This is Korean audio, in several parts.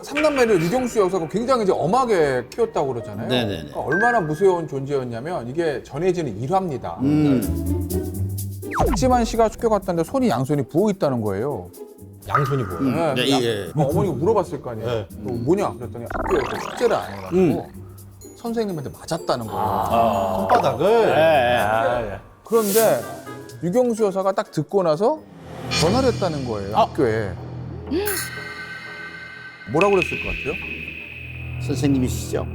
삼남매를 유경수 여사가 굉장히 이제 엄하게 키웠다고 그러잖아요. 네네네. 그러니까 얼마나 무서운 존재였냐면 이게 전해지는 일화입니다. 박지만 씨가 학교 갔다는데 손이 양손이 부어 있다는 거예요. 양손이 보여요. 네, 네, 예. 어머니가 물어봤을 거 아니에요. 네. 너 뭐냐? 그랬더니 학교에서 숙제를 안 해가지고 선생님한테 맞았다는 거예요. 손바닥을. 예. 그런데 유경수 여사가 딱 듣고 나서 전화를 했다는 거예요. 학교에. 뭐라고 그랬을 것 같아요? 선생님이시죠?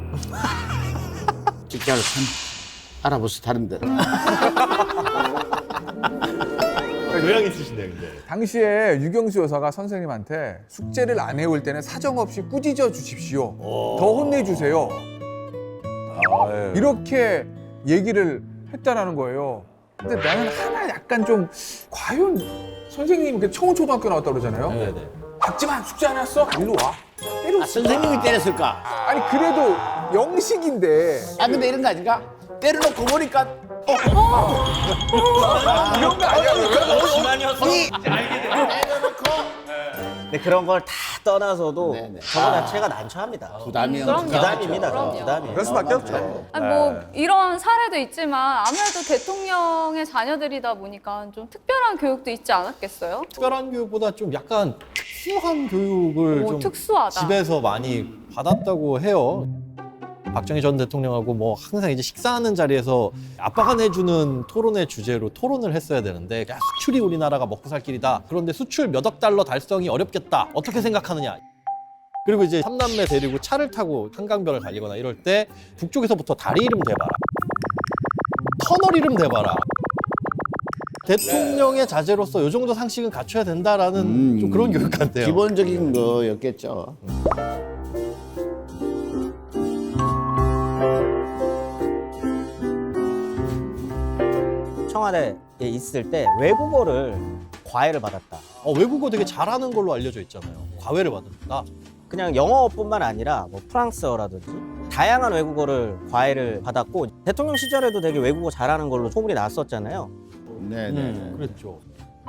직장을 참 알아보세요, 다른 데로. 교양 있으신데 근데. 당시에 유경수 여사가 선생님한테 숙제를 안 해올 때는 사정없이 꾸짖어 주십시오. 더 혼내주세요. 이렇게 얘기를 했다라는 거예요. 근데 나는 하나 약간 좀 과연 선생님이 청운초등학교 나왔다 그러잖아요. 네네. 박지만 숙제 안 했어? 일로 와. 때려. 아, 선생님이 때렸을까? 아니 그래도 영식인데 아, 근데 이런 거 아닌가? 때려놓고 보니까 이런 거 아니야? 근데 그런 걸 다 떠나서도 네네. 저거 자체가 난처합니다. 부담이 부담입니다. 그럼요. 부담이에요. 그럴 수밖에 없죠. 아니 뭐 이런 사례도 있지만 아무래도 대통령의 자녀들이다 보니까 좀 특별한 교육도 있지 않았겠어요? 특별한 교육보다 좀 약간 특수한 교육을 오, 좀 특수하다. 집에서 많이 받았다고 해요. 박정희 전 대통령하고 뭐 항상 이제 식사하는 자리에서 아빠가 내주는 토론의 주제로 토론을 했어야 되는데 야, 수출이 우리나라가 먹고 살 길이다. 그런데 수출 몇 억 달러 달성이 어렵겠다. 어떻게 생각하느냐. 그리고 이제 삼남매 데리고 차를 타고 한강변을 달리거나 이럴 때 북쪽에서부터 다리 이름 대봐라. 터널 이름 대봐라. 대통령의 자제로서 이 정도 상식은 갖춰야 된다라는 좀 그런 교육 같아요. 기본적인 거였겠죠. 청와대에 있을 때 외국어를 과외를 받았다. 외국어 되게 잘하는 걸로 알려져 있잖아요. 과외를 받았다. 그냥 영어뿐만 아니라 뭐 프랑스어라든지 다양한 외국어를 과외를 받았고 대통령 시절에도 되게 외국어 잘하는 걸로 소문이 났었잖아요. 네네. 그랬죠.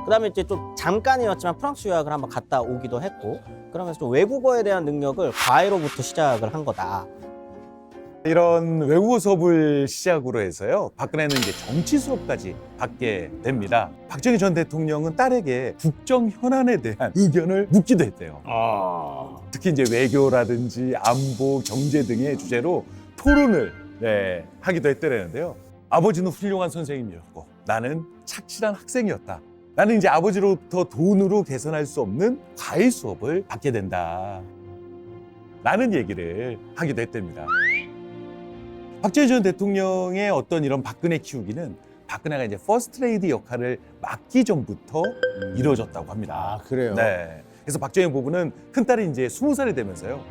그다음에 이제 좀 잠깐이었지만 프랑스 유학을 한번 갔다 오기도 했고 그러면서 좀 외국어에 대한 능력을 과외로부터 시작을 한 거다. 이런 외국어 수업을 시작으로 해서요. 박근혜는 이제 정치 수업까지 받게 됩니다. 박정희 전 대통령은 딸에게 국정 현안에 대한 의견을 묻기도 했대요. 특히 이제 외교라든지 안보, 경제 등의 주제로 토론을 하기도 했더라는데요. 아버지는 훌륭한 선생님이었고 나는 착실한 학생이었다. 나는 이제 아버지로부터 돈으로 개선할 수 없는 과외 수업을 받게 된다. 라는 얘기를 하기도 했답니다. 박정희 전 대통령의 어떤 이런 박근혜 키우기는 박근혜가 이제 퍼스트레이디 역할을 맡기 전부터 이루어졌다고 합니다. 아, 그래요? 네. 그래서 박정희 부부는 큰딸이 이제 20살이 되면서요.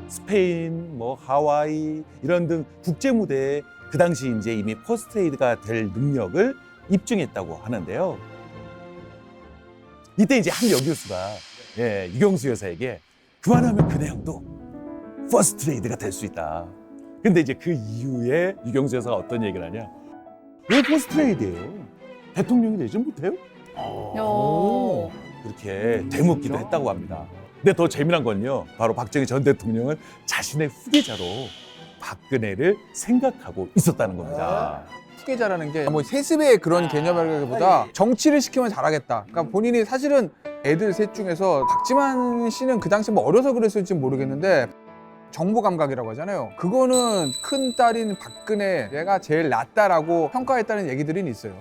스페인, 뭐 하와이 이런 등 국제 무대에 그 당시 이제 이미 퍼스트레이드가 될 능력을 입증했다고 하는데요. 이때 이제 한 여교수가 유경수 여사에게 그만하면 그 내용도 퍼스트레이드가 될 수 있다. 근데 이제 그 이후에 유경수 여사가 어떤 얘기를 하냐? 왜 퍼스트레이드예요? 대통령이 되지 못해요? 요. 그렇게 되묻기도 했다고 합니다. 근데 더 재미난 건요. 바로 박정희 전 대통령은 자신의 후계자로 박근혜를 생각하고 있었다는 겁니다. 후계자라는 게 뭐 세습의 그런 개념이라기보다 정치를 시키면 잘하겠다. 그러니까 본인이 사실은 애들 셋 중에서 박지만 씨는 그 당시 뭐 어려서 그랬을지 모르겠는데 정보 감각이라고 하잖아요. 그거는 큰 딸인 박근혜 얘가 제일 낫다라고 평가했다는 얘기들이 있어요.